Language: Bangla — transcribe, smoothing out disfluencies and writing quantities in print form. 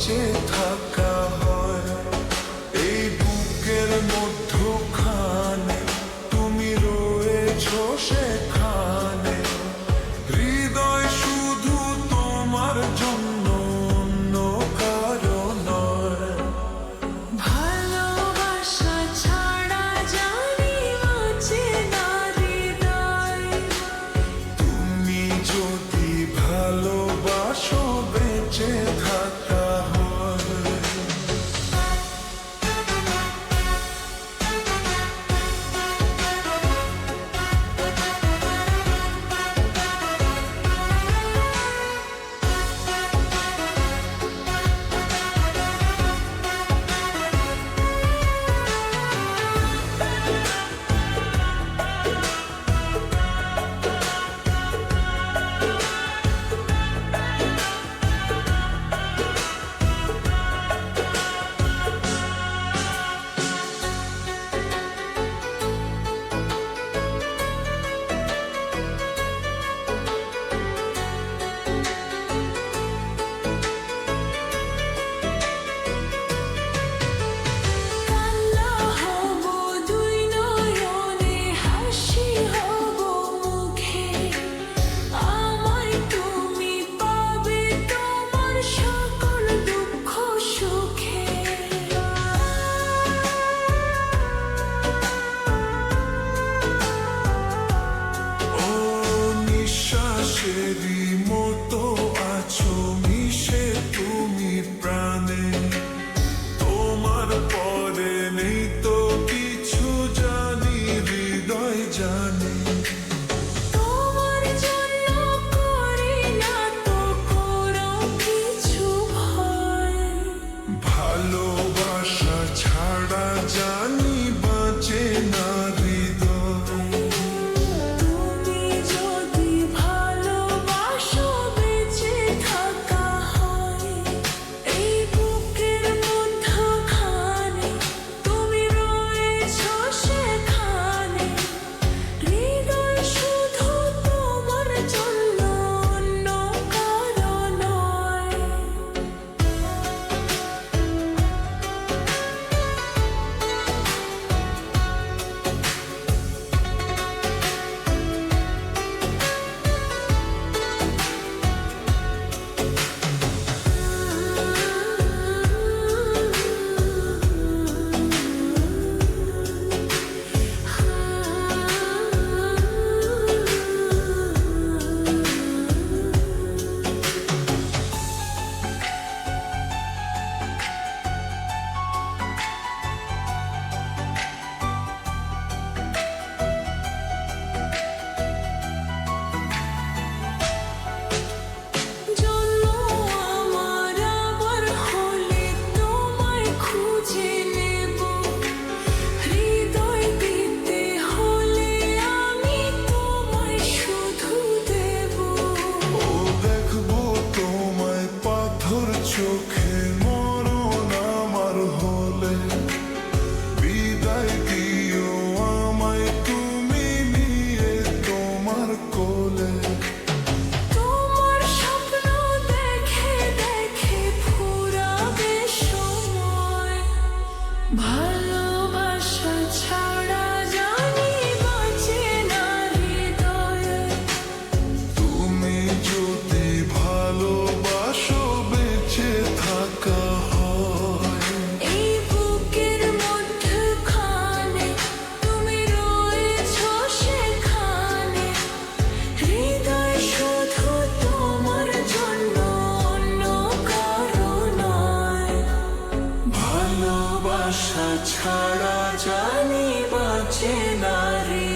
বাঁচে থাকা হয়। এই বুকের মধ্যখানে তুমি রয়েছো সেখানে, হৃদয় শুধু তোমার জন্য, অন্য কারো নয়। ভালোবাসা ছাড়া জানি বাঁচে না হৃদয়। তুমি যদি ভালোবাসো বেঁচে থাকা হয়। কান্না হব দুই নয়নে, হাসি হব মুখে। আমায় তুমি পাবে তোমার সকল দুঃখ সুখে। ও নিঃশ্বাসেরই মতো আছো মিশে তুমি প্রাণে, তোমার পরে নেই তো কিছু জানি, হৃদয় জানে। তোমার জন্য করি না তো কোনো কিছু ভয়। ভালোবাসা ছাড়া জানি বাঁচে না হৃদয়। তুমি যদি ভালোবাসো বেঁচে থাকা হয়। এই বুকের মধ্যখানে তুমি রয়েছো সেখানে, হৃদয় শুধু তোমার জন্য, অন্য কারো নয়। জন্ম আমার আবার হলে তোমায় খুঁজে নেব। হৃদয় দিতে হলে আমি তোমায় শুধু দেব। ও দেখবো তোমায় পাথর চোখে, মরণ আমার হলে বিদায় দিও আমায় তুমি নিয়ে তোমার কোলে। তোমার স্বপ্ন দেখে দেখে ফুরাবে সময়। ভালোবাসা ছাড়া জানি বাঁচে না হৃদয়। তুমি যদি ভালোবাসো বেঁচে থাকা হয়। এই বুকের মধ্যখানে তুমি রয়েছো সেখানে, হৃদয় শুধু তোমার জন্য, অন্য কারো নয়। ভালোবাসা ছাড়া জানি বাঁচে না হৃদয়।